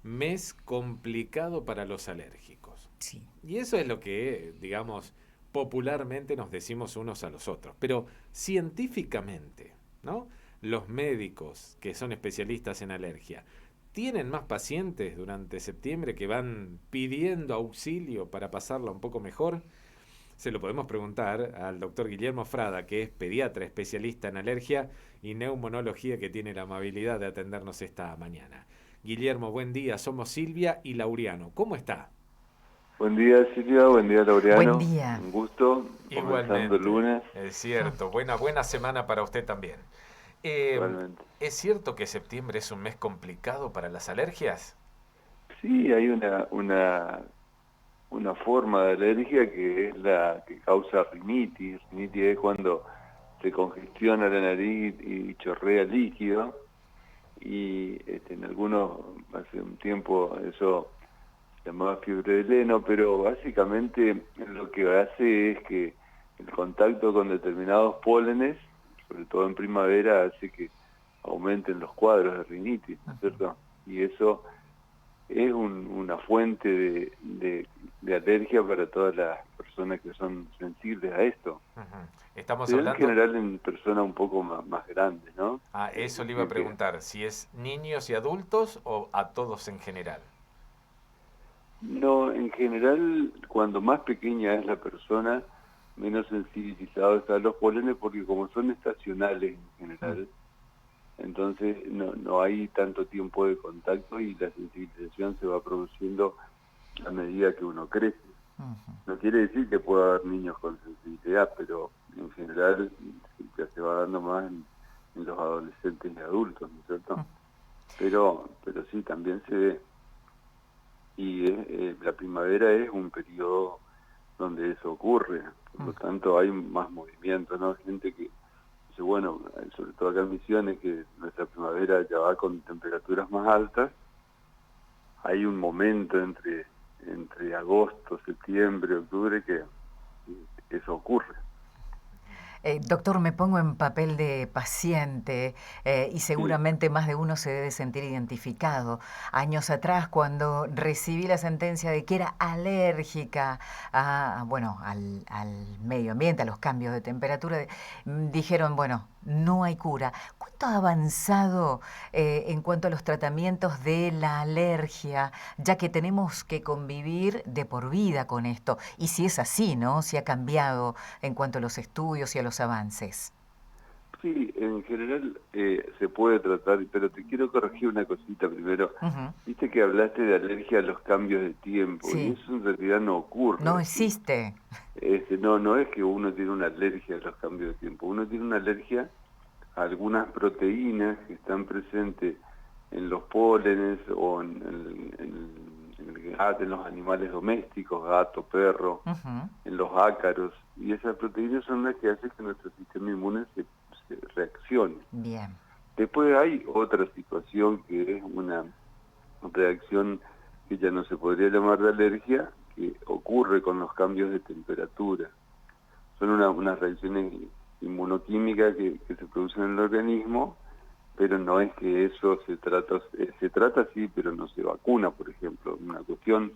mes complicado para los alérgicos. Sí. Y eso es lo que, digamos, popularmente nos decimos unos a los otros. Pero científicamente, ¿no? Los médicos que son especialistas en alergia tienen más pacientes durante septiembre que van pidiendo auxilio para pasarla un poco mejor. Se lo podemos preguntar al doctor Guillermo Frada, que es pediatra especialista en alergia y neumonología, que tiene la amabilidad de atendernos esta mañana. Guillermo, buen día. Somos Silvia y Laureano. ¿Cómo está? Buen día Silvia, buen día Buen Laureano, día. un gusto, comenzando el Igualmente, lunes, es cierto. Buena semana para usted también. Eh, igualmente. ¿Es cierto que septiembre es un mes complicado para las alergias? Sí, hay una forma de alergia que es la que causa rinitis. Rinitis es cuando se congestiona la nariz y chorrea líquido, y en algunos, hace un tiempo eso se llamaba fiebre de heno, pero básicamente lo que hace es que el contacto con determinados pólenes, sobre todo en primavera, hace que aumenten los cuadros de rinitis, ¿no es cierto? Y eso es una fuente de alergia para todas las personas que son sensibles a esto. Ujú. Estamos Se da en hablando. general en personas un poco más grandes, ¿no? Es Eso le iba a decir que preguntar, si es niños y adultos o a todos en general. no, en general, cuando más pequeña es la persona, menos sensibilizado están los pólenes, porque como son estacionales en Mm. general, entonces no hay tanto tiempo de contacto y la sensibilización se va produciendo a medida que uno crece. Ujú. No quiere decir que pueda haber niños con sensibilidad, pero en general ya se va dando más en los adolescentes y adultos, ¿no es cierto? Pero sí, también se ve. Y la primavera es un periodo donde eso ocurre, por lo tanto hay más movimiento, ¿no? Gente que dice, bueno, sobre todo acá en Misiones, que nuestra primavera ya va con temperaturas más altas, hay un momento entre agosto, septiembre, octubre que eso ocurre. Doctor, me pongo en papel de paciente y Sí, seguramente más de uno se debe sentir identificado. Años atrás, cuando recibí la sentencia de que era alérgica bueno, al medio ambiente, a los cambios de temperatura, dijeron, bueno, no hay cura. ¿Cuánto ha avanzado en cuanto a los tratamientos de la alergia, ya que tenemos que convivir de por vida con esto? Y si es así, ¿no? Si ha cambiado en cuanto a los estudios y a los avances. sí, en general se puede tratar, pero te quiero corregir una cosita primero. Ujú. Viste que hablaste de alergia a los cambios de tiempo, y Sí, eso en realidad no ocurre no así. existe. No es que uno tiene una alergia a los cambios de tiempo, uno tiene una alergia a algunas proteínas que están presentes en los pólenes o el gato, en los animales domésticos, gato, perro, Ujú. en los ácaros, y esas proteínas son las que hacen que nuestro sistema inmune se reaccione. Bien. Después hay otra situación que es una reacción que ya no se podría llamar de alergia, que ocurre con los cambios de temperatura. Son unas reacciones inmunoquímicas que se producen en el organismo, pero no es que eso se trata sí, pero no se vacuna, por ejemplo. Una cuestión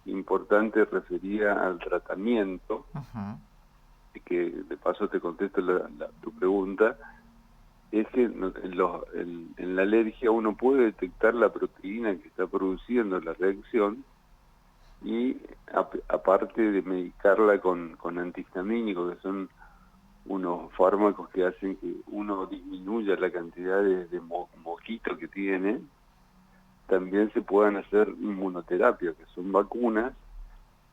importante referida al tratamiento, Ujú. que de paso te contesto tu pregunta, es que en la alergia uno puede detectar la proteína que está produciendo la reacción y aparte de medicarla con antihistamínicos, que son unos fármacos que hacen que uno disminuya la cantidad de mosquito que tiene, también se puedan hacer inmunoterapia, que son vacunas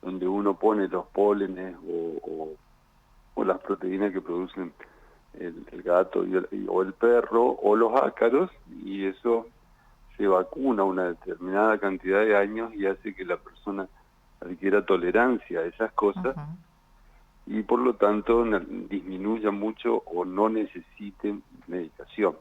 donde uno pone los pólenes o las proteínas que producen el gato o el perro o los ácaros, y eso se vacuna una determinada cantidad de años y hace que la persona adquiera tolerancia a esas cosas Ujú. y por lo tanto disminuya mucho o no necesite medicación.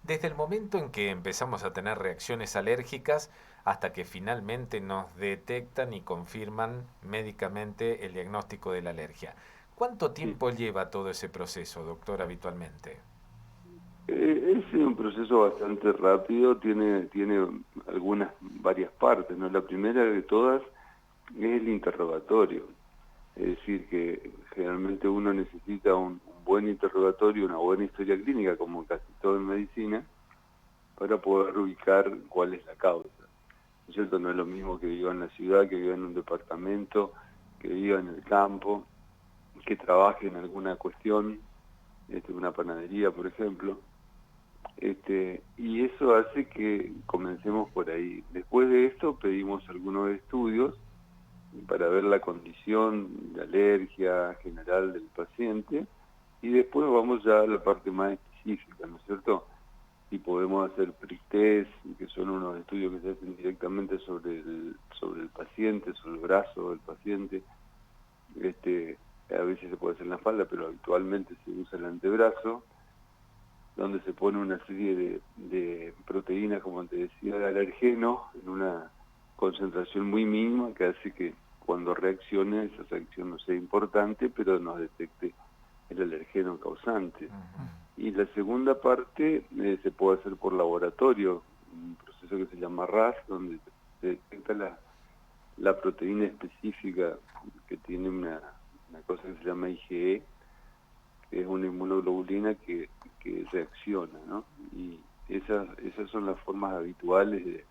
Desde el momento en que empezamos a tener reacciones alérgicas hasta que finalmente nos detectan y confirman médicamente el diagnóstico de la alergia. ¿Cuánto Sí. tiempo lleva todo ese proceso, doctor, habitualmente? Es un proceso bastante rápido, tiene varias partes, ¿no? La primera de todas es el interrogatorio. Es decir, que generalmente uno necesita un buen interrogatorio, una buena historia clínica, como casi todo en medicina, para poder ubicar cuál es la causa. ¿No es cierto? No es lo mismo que viva en la ciudad, que viva en un departamento, que viva en el campo, que trabaje en alguna cuestión, una panadería, por ejemplo. Y eso hace que comencemos por ahí. Después de esto pedimos algunos estudios para ver la condición de alergia general del paciente y después vamos ya a la parte más específica, ¿no es cierto? Y podemos hacer PRIC-test, que son unos estudios que se hacen directamente sobre el paciente, sobre el brazo del paciente. A veces se puede hacer en la espalda, pero habitualmente se usa el antebrazo, donde se pone una serie de proteínas, como te decía, de alergeno, en una concentración muy mínima que hace que cuando reaccione, esa reacción no sea importante, pero nos detecte el alergeno causante. Y la segunda parte se puede hacer por laboratorio, un proceso que se llama RAS, donde se detecta la proteína específica que tiene una cosa que se llama IgE, que es una inmunoglobulina que reacciona, ¿no? Y esas son las formas habituales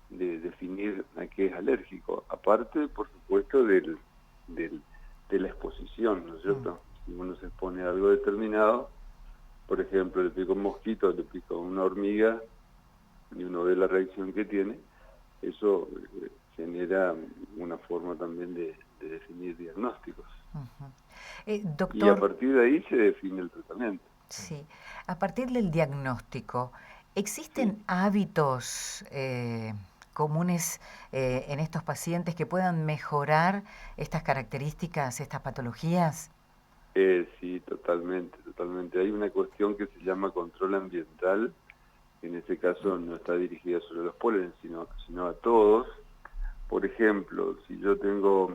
de definir a qué es alérgico, aparte, por supuesto, de la exposición, ¿no es cierto? Si uno se expone a algo determinado, por ejemplo, le pica un mosquito, le pica una hormiga, y uno ve la reacción que tiene, eso genera una forma también de definir diagnósticos. Doctor, y a partir de ahí se define el tratamiento. Sí, a partir del diagnóstico, ¿existen hábitos comunes en estos pacientes que puedan mejorar estas características, estas patologías? Sí, totalmente. Hay una cuestión que se llama control ambiental, que en este caso no está dirigida solo a los pólenes, sino a todos. Por ejemplo, si yo tengo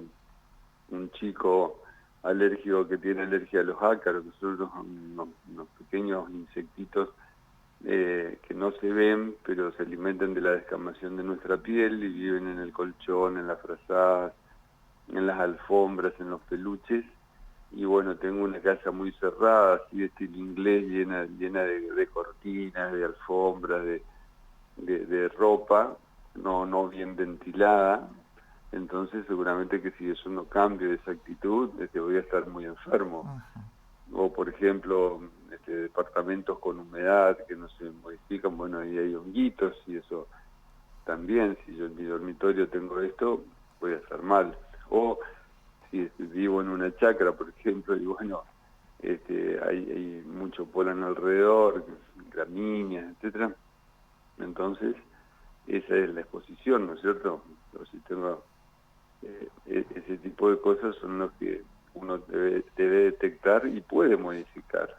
un chico alérgico que tiene alergia a los ácaros, que son unos pequeños insectitos que no se ven, pero se alimentan de la descamación de nuestra piel y viven en el colchón, en las frazadas, en las alfombras, en los peluches. Y bueno, tengo una casa muy cerrada, así de estilo inglés, llena de cortinas, de alfombras, de ropa, no bien ventilada. Entonces seguramente que si eso no cambia esa actitud, voy a estar muy enfermo. O por ejemplo, departamentos con humedad que no se modifican, bueno, ahí hay honguitos y eso también, si yo en mi dormitorio tengo esto, voy a estar mal. O si vivo en una chacra, por ejemplo, y bueno, hay mucho polen alrededor, gramíneas, etcétera. Entonces, esa es la exposición, ¿no es cierto? Pero si tengo ese tipo de cosas son los que uno debe detectar y puede modificar.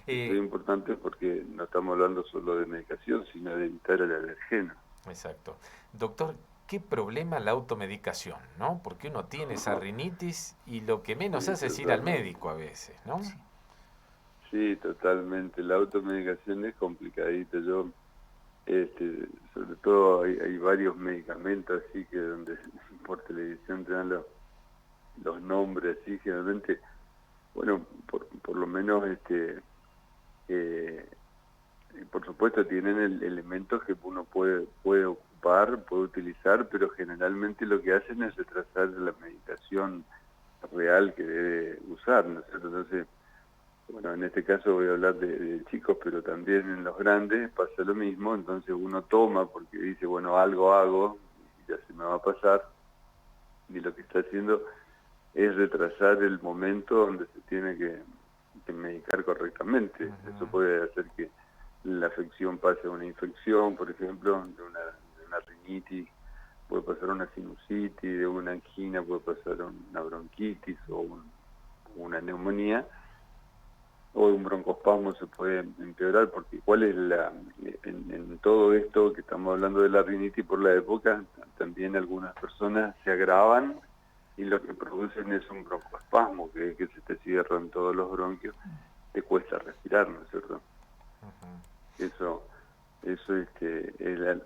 Esto es importante porque no estamos hablando solo de medicación, sino de evitar el alergeno. Exacto. Doctor, ¿qué problema la automedicación, no? Porque uno tiene esa rinitis y lo que menos hace es ir al médico a veces, ¿no? Sí, totalmente. La automedicación es complicadita. Yo, sobre todo hay varios medicamentos así que donde por televisión te dan los nombres así, generalmente, bueno, por lo menos por supuesto tienen elementos que uno puede ocupar, puede utilizar, pero generalmente lo que hacen es retrasar la medicación real que debe usar, ¿no es cierto? Entonces, bueno, en este caso voy a hablar de chicos, pero también en los grandes pasa lo mismo, entonces uno toma porque dice, bueno, algo hago, y ya se me va a pasar, y lo que está haciendo es retrasar el momento donde se tiene que medicar correctamente. Eso puede hacer que la afección pase a una infección, por ejemplo, de una rinitis, puede pasar a una sinusitis, de una angina puede pasar a una bronquitis o una neumonía, o un broncoespasmo se puede empeorar, porque ¿cuál es en todo esto que estamos hablando de la rinitis por la época? También algunas personas se agravan y lo que producen es un broncoespasmo, que es que se te cierran todos los bronquios, te cuesta respirar, ¿no es cierto? Ujú. Eso es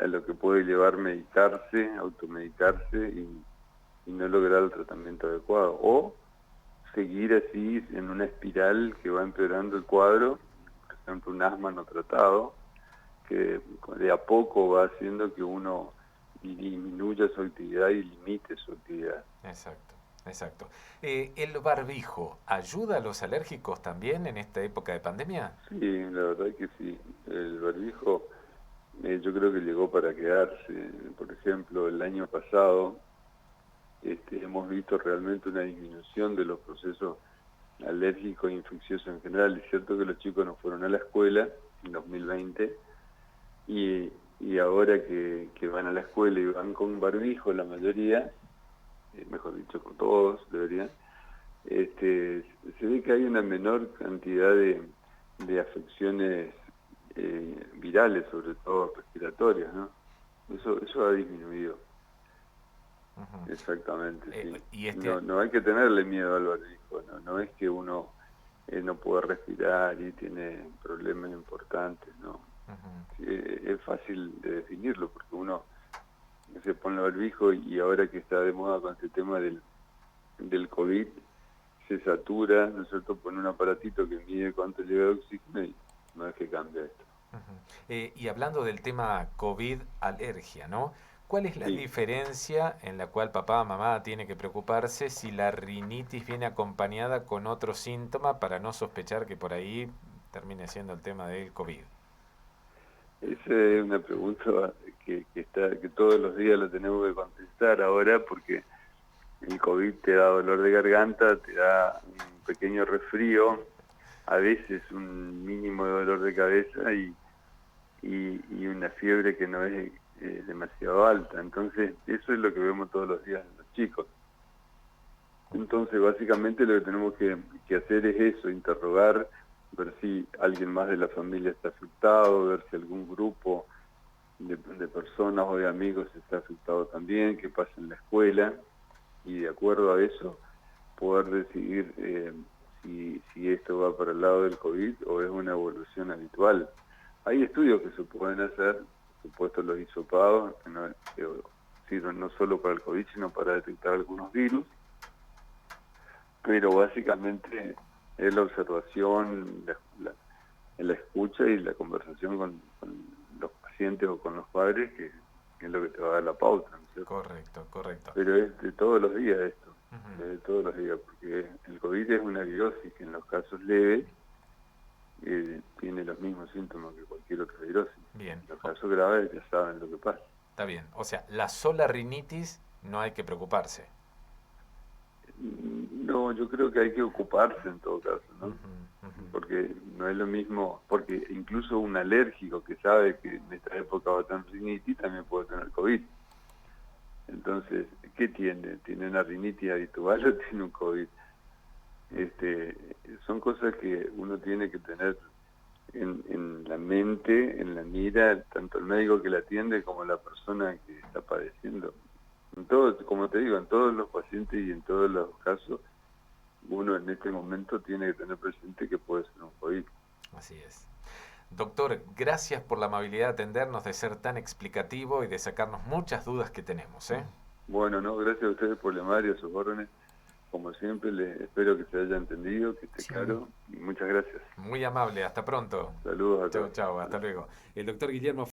a lo que puede llevar medicarse, automedicarse y no lograr el tratamiento adecuado. O seguir así en una espiral que va empeorando el cuadro, por ejemplo un asma no tratado, que de a poco va haciendo que uno disminuya su actividad y limite su actividad. Exacto, exacto. ¿El barbijo ayuda a los alérgicos también en esta época de pandemia? Sí, la verdad que sí. El barbijo yo creo que llegó para quedarse. Por ejemplo, el año pasado hemos visto realmente una disminución de los procesos alérgicos e infecciosos en general. Es cierto que los chicos no fueron a la escuela en 2020 y ahora que van a la escuela y van con barbijo la mayoría, mejor dicho con todos deberían, se ve que hay una menor cantidad de afecciones virales, sobre todo respiratorias, ¿no? Eso ha disminuido. Ujú. Exactamente, sí. Y No hay que tenerle miedo al barbijo, no es que uno no puede respirar y tiene problemas importantes, ¿no? Ujú. Sí, es fácil de definirlo porque uno se pone el barbijo y ahora que está de moda con este tema del COVID, se satura, ¿no es cierto?, pone un aparatito que mide cuánto llega de oxígeno y no es que cambia esto. Ujú. Y hablando del tema COVID, alergia, ¿no? ¿Cuál es la Sí, diferencia en la cual papá o mamá tiene que preocuparse si la rinitis viene acompañada con otro síntoma para no sospechar que por ahí termine siendo el tema del COVID? esa es una pregunta que todos los días la tenemos que contestar ahora porque el COVID te da dolor de garganta, te da un pequeño resfrío, a veces un mínimo de dolor de cabeza y una fiebre que no es demasiado alta. Entonces, eso es lo que vemos todos los días en los chicos. Entonces, básicamente lo que tenemos que hacer es eso, interrogar, ver si alguien más de la familia está afectado, ver si algún grupo de personas o de amigos está afectado también, qué pasa en la escuela, y de acuerdo a eso poder decidir si esto va para el lado del COVID o es una evolución habitual. Hay estudios que se pueden hacer, por supuesto los hisopados, que sirven no solo para el COVID, sino para detectar algunos virus, pero básicamente es la observación, la escucha y la conversación con los pacientes o con los padres que es lo que te va a dar la pauta, ¿no es cierto? Correcto, correcto. Pero es de todos los días esto, Ujú. de todos los días, porque el COVID es una virosis que en los casos leves tiene los mismos síntomas que cualquier otra virosis. Bien, En los casos graves ya saben lo que pasa. está bien. O sea, la sola rinitis no hay que preocuparse. No, yo creo que hay que ocuparse en todo caso, ¿no? Ujú, ujú. Porque no es lo mismo, porque incluso un alérgico que sabe que en esta época va a tener rinitis también puede tener COVID. Entonces, ¿qué tiene? ¿Tiene una rinitis habitual o tiene un COVID? Son cosas que uno tiene que tener en la mente, en la mira, tanto el médico que la atiende como la persona que está padeciendo. En todo, como te digo, en todos los pacientes y en todos los casos, uno en este momento tiene que tener presente que puede ser un COVID. Así es. Doctor, gracias por la amabilidad de atendernos, de ser tan explicativo y de sacarnos muchas dudas que tenemos, ¿eh? Bueno, no, gracias a ustedes por llamar y a sus órdenes. Como siempre, les espero que se haya entendido, que esté Sí. claro. Y muchas gracias. Muy amable, hasta pronto. Saludos a Chau, todos. chau, hasta luego. El doctor Guillermo